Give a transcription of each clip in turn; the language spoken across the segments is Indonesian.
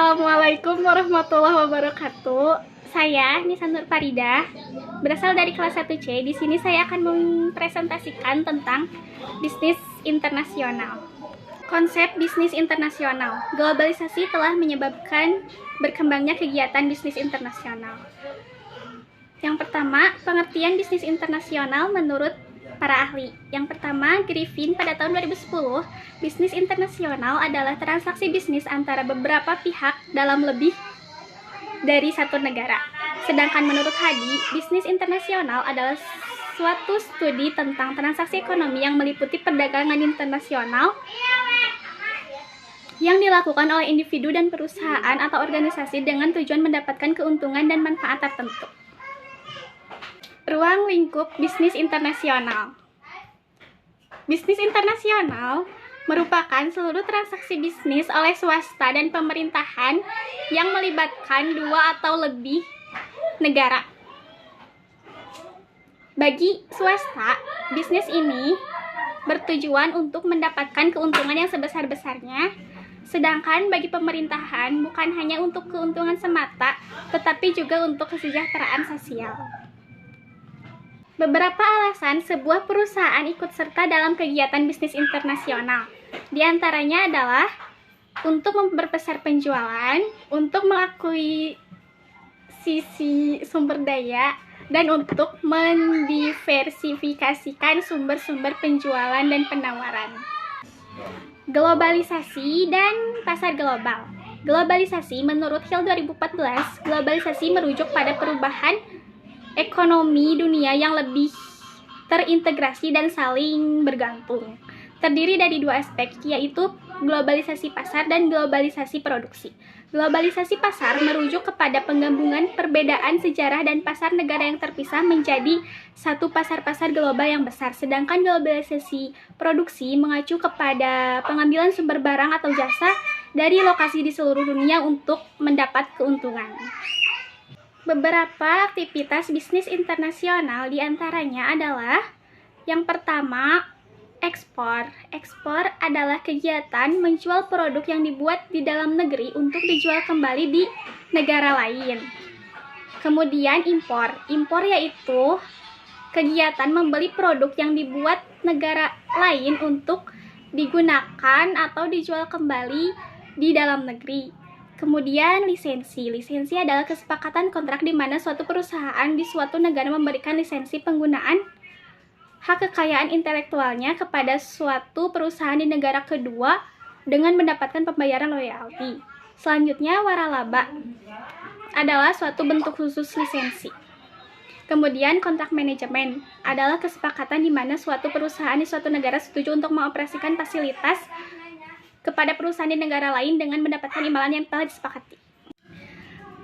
Assalamualaikum warahmatullahi wabarakatuh. Saya Nisa Nur Farida, berasal dari kelas 1C. Di sini saya akan mempresentasikan tentang bisnis internasional. Konsep bisnis internasional. Globalisasi telah menyebabkan berkembangnya kegiatan bisnis internasional. Yang pertama, pengertian bisnis internasional menurut para ahli. Yang pertama, Griffin pada tahun 2010, bisnis internasional adalah transaksi bisnis antara beberapa pihak dalam lebih dari satu negara. Sedangkan menurut Hadi, bisnis internasional adalah suatu studi tentang transaksi ekonomi yang meliputi perdagangan internasional yang dilakukan oleh individu dan perusahaan atau organisasi dengan tujuan mendapatkan keuntungan dan manfaat tertentu. Ruang lingkup bisnis internasional. Bisnis internasional merupakan seluruh transaksi bisnis oleh swasta dan pemerintahan yang melibatkan dua atau lebih negara. Bagi swasta, bisnis ini bertujuan untuk mendapatkan keuntungan yang sebesar-besarnya, sedangkan bagi pemerintahan bukan hanya untuk keuntungan semata, tetapi juga untuk kesejahteraan sosial. Beberapa alasan sebuah perusahaan ikut serta dalam kegiatan bisnis internasional. Di antaranya adalah untuk memperbesar penjualan, untuk mengakuisisi sumber daya, dan untuk mendiversifikasikan sumber-sumber penjualan dan penawaran. Globalisasi dan pasar global. Globalisasi menurut Hill 2014, globalisasi merujuk pada perubahan ekonomi dunia yang lebih terintegrasi dan saling bergantung. Terdiri dari dua aspek, yaitu globalisasi pasar dan globalisasi produksi. Globalisasi pasar merujuk kepada penggabungan perbedaan sejarah dan pasar negara yang terpisah menjadi satu pasar-pasar global yang besar. Sedangkan globalisasi produksi mengacu kepada pengambilan sumber barang atau jasa dari lokasi di seluruh dunia untuk mendapat keuntungan. Beberapa aktivitas bisnis internasional diantaranya adalah yang pertama, ekspor. Ekspor adalah kegiatan menjual produk yang dibuat di dalam negeri untuk dijual kembali di negara lain. Kemudian impor. Impor yaitu kegiatan membeli produk yang dibuat negara lain untuk digunakan atau dijual kembali di dalam negeri. Kemudian lisensi. Lisensi adalah kesepakatan kontrak di mana suatu perusahaan di suatu negara memberikan lisensi penggunaan hak kekayaan intelektualnya kepada suatu perusahaan di negara kedua dengan mendapatkan pembayaran royalti. Selanjutnya, waralaba adalah suatu bentuk khusus lisensi. Kemudian kontrak manajemen adalah kesepakatan di mana suatu perusahaan di suatu negara setuju untuk mengoperasikan fasilitas kepada perusahaan di negara lain dengan mendapatkan imbalan yang telah disepakati.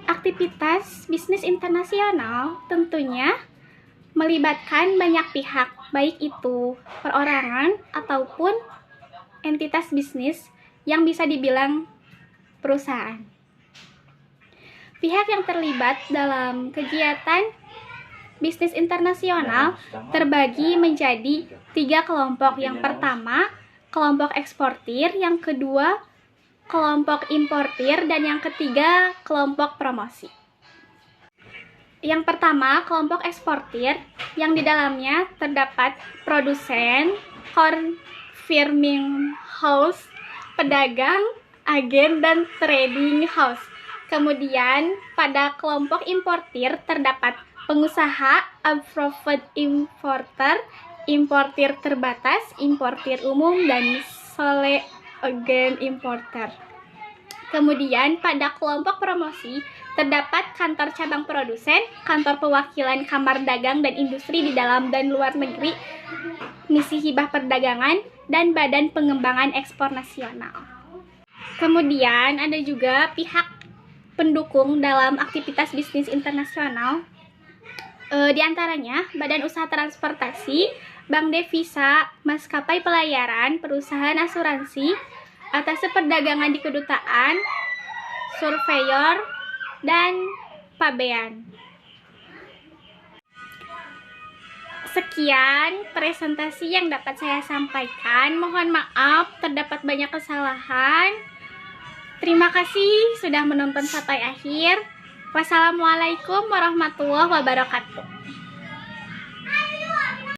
Aktivitas bisnis internasional tentunya melibatkan banyak pihak, baik itu perorangan ataupun entitas bisnis yang bisa dibilang perusahaan. Pihak yang terlibat dalam kegiatan bisnis internasional terbagi menjadi 3 kelompok. Yang pertama, kelompok eksportir, yang kedua kelompok importir, dan yang ketiga kelompok promosi. Yang pertama, kelompok eksportir, yang di dalamnya terdapat produsen, confirming house, pedagang, agen, dan trading house. Kemudian pada kelompok importir terdapat pengusaha, approved importer, importir terbatas, importir umum, dan sole agent importer. Kemudian pada kelompok promosi terdapat kantor cabang produsen, kantor perwakilan kamar dagang dan industri di dalam dan luar negeri, misi hibah perdagangan, dan badan pengembangan ekspor nasional. Kemudian ada juga pihak pendukung dalam aktivitas bisnis internasional, di antaranya Badan Usaha Transportasi, Bank Devisa, maskapai pelayaran, perusahaan asuransi, atas perdagangan di kedutaan, surveyor, dan pabean. Sekian presentasi yang dapat saya sampaikan. Mohon maaf terdapat banyak kesalahan. Terima kasih sudah menonton sampai akhir. Wassalamualaikum warahmatullahi wabarakatuh.